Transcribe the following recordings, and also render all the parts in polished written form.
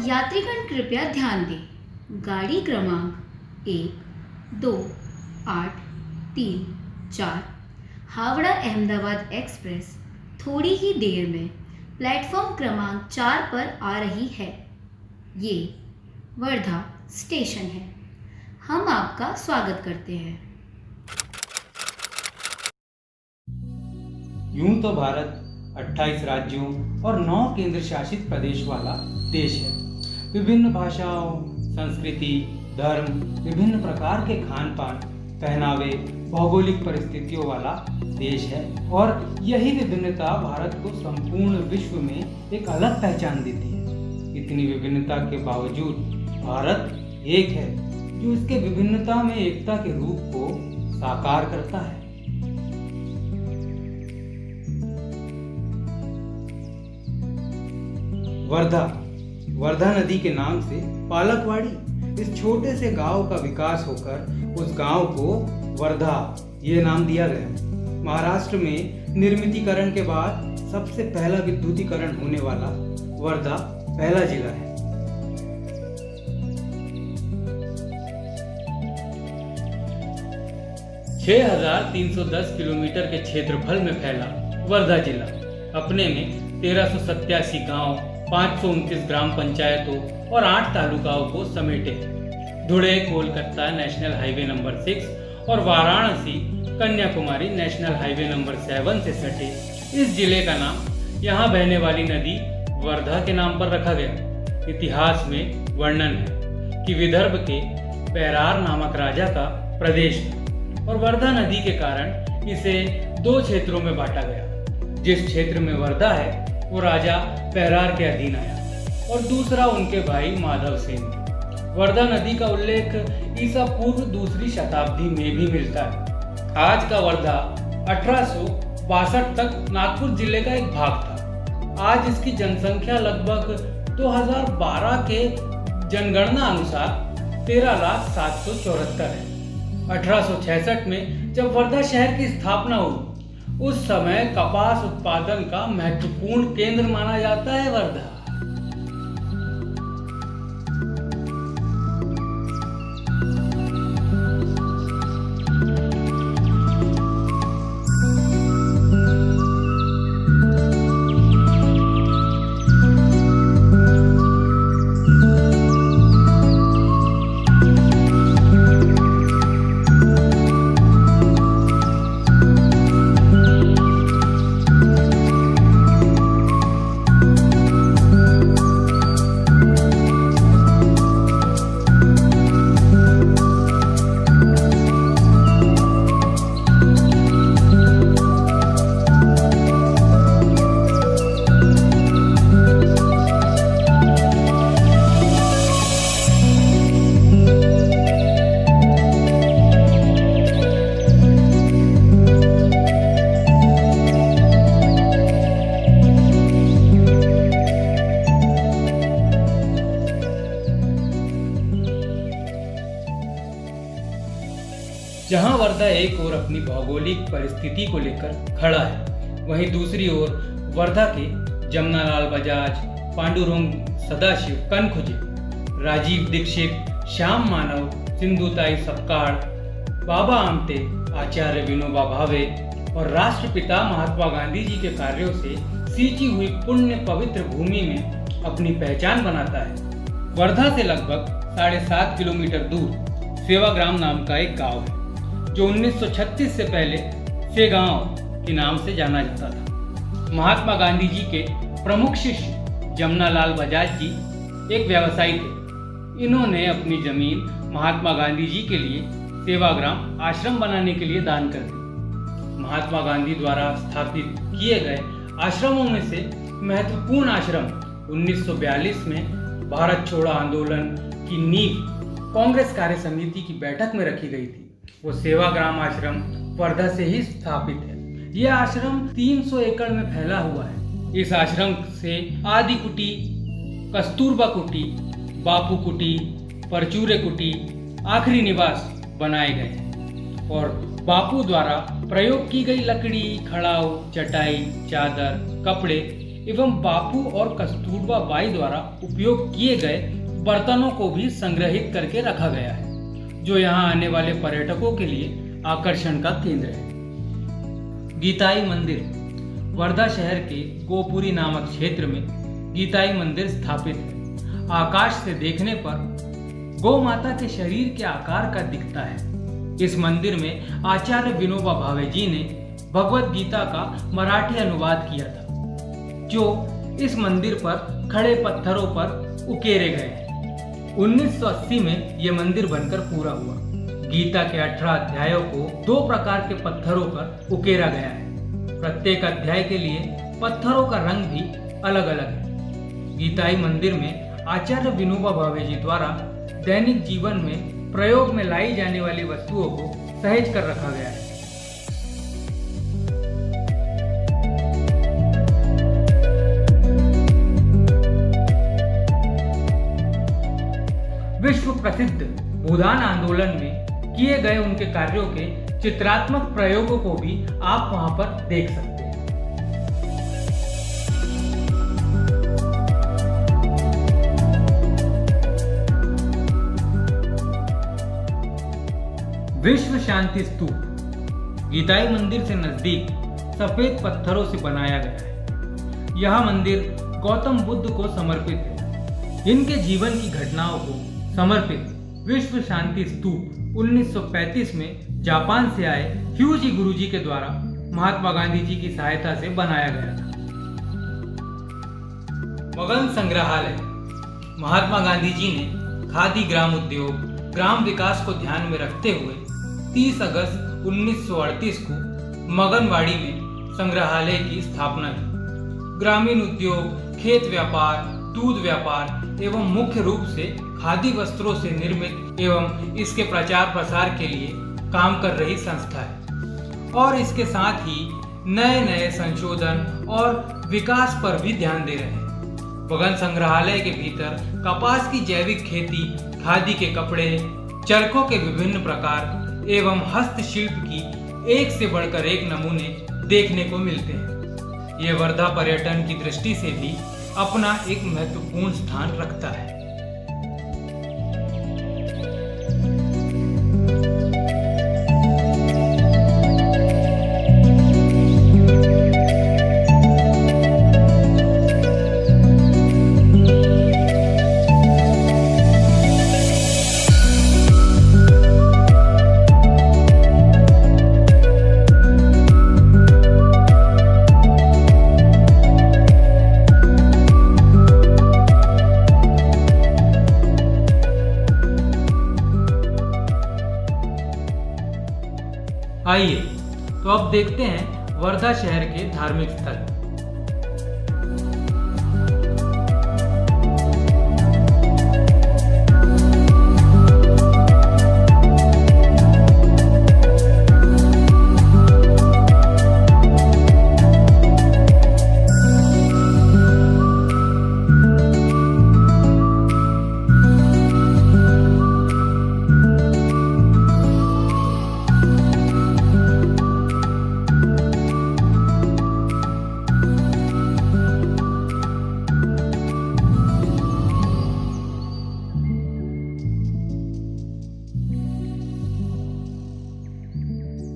यात्रीगण कृपया ध्यान दें। गाड़ी क्रमांक 12834 हावड़ा अहमदाबाद एक्सप्रेस थोड़ी ही देर में प्लेटफॉर्म क्रमांक 4 पर आ रही है। ये वर्धा स्टेशन है। हम आपका स्वागत करते हैं। यूं तो भारत 28 राज्यों और 9 केंद्र शासित प्रदेश वाला देश है। विभिन्न भाषाओं, संस्कृति, धर्म, विभिन्न प्रकार के खान पान, पहनावे, भौगोलिक परिस्थितियों वाला देश है और यही विभिन्नता भारत को संपूर्ण विश्व में एक अलग पहचान देती है। इतनी विभिन्नता के बावजूद भारत एक है, जो इसके विभिन्नता में एकता के रूप को साकार करता है। वर्धा नदी के नाम से पालकवाड़ी इस छोटे से गांव का विकास होकर उस गांव को वर्धा ये नाम दिया गया। महाराष्ट्र में निर्मितीकरण के बाद सबसे पहला विद्युतीकरण होने वाला वर्धा पहला जिला है। छह 6,310 किलोमीटर के क्षेत्रफल में फैला वर्धा जिला अपने में 1387 गांव, 529 ग्राम पंचायतों और 8 तालुकाओं को समेटे है। धुले कोलकाता नेशनल हाईवे नंबर 6 और Varanasi Kanyakumari national highway number 7 से सटे इस जिले का नाम यहाँ बहने वाली नदी वर्धा के नाम पर रखा गया। इतिहास में वर्णन है कि विदर्भ के पैरार नामक राजा का प्रदेश था और वर्धा नदी के कारण इसे 2 क्षेत्रों में बांटा गया। जिस क्षेत्र में वर्धा है वो राजा पैरार के अधीन आया और दूसरा उनके भाई माधव सेन। वर्धा नदी का उल्लेख ईसा पूर्व 2री शताब्दी में भी मिलता है। आज का वर्धा 1862 तक नागपुर जिले का एक भाग था। आज इसकी जनसंख्या लगभग 2012 के जनगणना अनुसार 13,774 है। 1866 में जब वर्धा शहर की स्थापना हुई, उस समय कपास उत्पादन का महत्वपूर्ण केंद्र माना जाता है वर्धा। जहां वर्धा एक ओर अपनी भौगोलिक परिस्थिति को लेकर खड़ा है, वहीं दूसरी ओर वर्धा के जमनालाल बजाज, पांडुरंग सदाशिव कनखुजे, राजीव दीक्षित, श्याम मानव, सिंधुताई सपकाळ, बाबा आमटे, आचार्य विनोबा भावे और राष्ट्रपिता महात्मा गांधी जी के कार्यों से सींची हुई पुण्य पवित्र भूमि में अपनी पहचान बनाता है। वर्धा से लगभग 7.5 किलोमीटर दूर सेवाग्राम नाम का एक गांव है, जो 1936 से पहले सेगांव के नाम से जाना जाता था। महात्मा गांधी जी के प्रमुख शिष्य जमनालाल बजाज जी एक व्यवसायी थे। इन्होंने अपनी जमीन महात्मा गांधी जी के लिए सेवाग्राम आश्रम बनाने के लिए दान कर दी। महात्मा गांधी द्वारा स्थापित किए गए आश्रमों में से महत्वपूर्ण आश्रम 1942 में भारत छोड़ो आंदोलन की नींव कांग्रेस कार्य समिति की बैठक में रखी गई थी। वो सेवाग्राम आश्रम वर्धा से ही स्थापित है। यह आश्रम 300 एकड़ में फैला हुआ है। इस आश्रम से आदि कुटी, कस्तूरबा कुटी, बापू कुटी, परचूरे कुटी, आखिरी निवास बनाए गए और बापू द्वारा प्रयोग की गई लकड़ी, खड़ाऊ, चटाई, चादर, कपड़े एवं बापू और कस्तूरबा बाई द्वारा उपयोग किए गए बर्तनों को भी संग्रहित करके रखा गया है, जो यहाँ आने वाले पर्यटकों के लिए आकर्षण का केंद्र है। गीताई मंदिर वर्धा शहर के गोपुरी नामक क्षेत्र में गीताई मंदिर स्थापित है। आकाश से देखने पर गौ माता के शरीर के आकार का दिखता है। इस मंदिर में आचार्य विनोबा भावे जी ने भगवत गीता का मराठी अनुवाद किया था, जो इस मंदिर पर खड़े पत्थरों पर उकेरे गए हैं। 1980 में यह मंदिर बनकर पूरा हुआ। गीता के 18 अध्यायों को 2 प्रकार के पत्थरों पर उकेरा गया है। प्रत्येक अध्याय के लिए पत्थरों का रंग भी अलग अलग है। गीताई मंदिर में आचार्य विनोबा भावे जी द्वारा दैनिक जीवन में प्रयोग में लाई जाने वाली वस्तुओं को सहेज कर रखा गया है। विश्व प्रसिद्ध भूदान आंदोलन में किए गए उनके कार्यों के चित्रात्मक प्रयोगों को भी आप वहां पर देख सकते हैं। विश्व शांति स्तूप गीताई मंदिर से नजदीक सफेद पत्थरों से बनाया गया है। यह मंदिर गौतम बुद्ध को समर्पित है। इनके जीवन की घटनाओं को समर्पित विश्व शांति स्तूप 1935 में जापान से आए फ्यूजी गुरुजी के द्वारा महात्मा गांधी जी की सहायता से बनाया गया था। मगन संग्रहालय महात्मा गांधी जी ने खादी ग्राम उद्योग ग्राम विकास को ध्यान में रखते हुए 30 अगस्त 1938 को मगनवाड़ी में संग्रहालय की स्थापना की। ग्रामीण उद्योग, खेत व्यापार, दूध व्यापार एवं मुख्य रूप से खादी वस्त्रों से निर्मित एवं इसके प्रचार प्रसार के लिए काम कर रही संस्था है और इसके साथ ही नए नए संशोधन और विकास पर भी ध्यान दे रहे हैं। मगन संग्रहालय के भीतर कपास की जैविक खेती, खादी के कपड़े, चरखों के विभिन्न प्रकार एवं हस्तशिल्प की एक से बढ़कर एक नमूने देखने को मिलते हैं। ये वर्धा पर्यटन की दृष्टि से भी अपना एक महत्वपूर्ण स्थान रखता है। आइए तो अब देखते हैं वर्धा शहर के धार्मिक स्थल।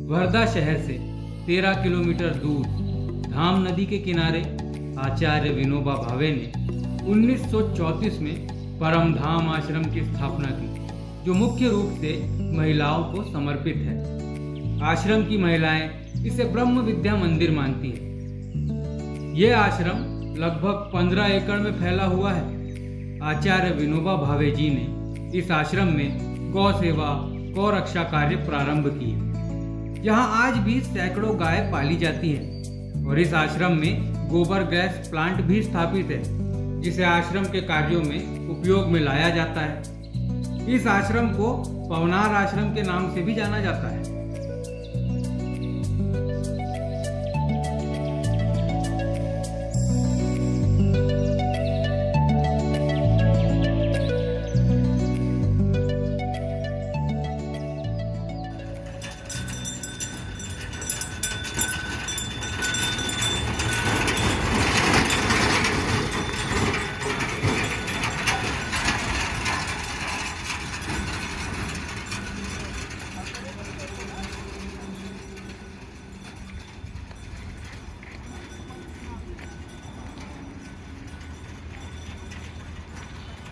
वर्धा शहर से 13 किलोमीटर दूर धाम नदी के किनारे आचार्य विनोबा भावे ने 1934 में परम धाम आश्रम की स्थापना की, जो मुख्य रूप से महिलाओं को समर्पित है। आश्रम की महिलाएं इसे ब्रह्म विद्या मंदिर मानती है। यह आश्रम लगभग 15 एकड़ में फैला हुआ है। आचार्य विनोबा भावे जी ने इस आश्रम में गौ सेवा, गौ रक्षा कार्य प्रारंभ किए। यहाँ आज भी सैकड़ों गाय पाली जाती हैं और इस आश्रम में गोबर गैस प्लांट भी स्थापित है, जिसे आश्रम के कार्यों में उपयोग में लाया जाता है। इस आश्रम को पवनार आश्रम के नाम से भी जाना जाता है।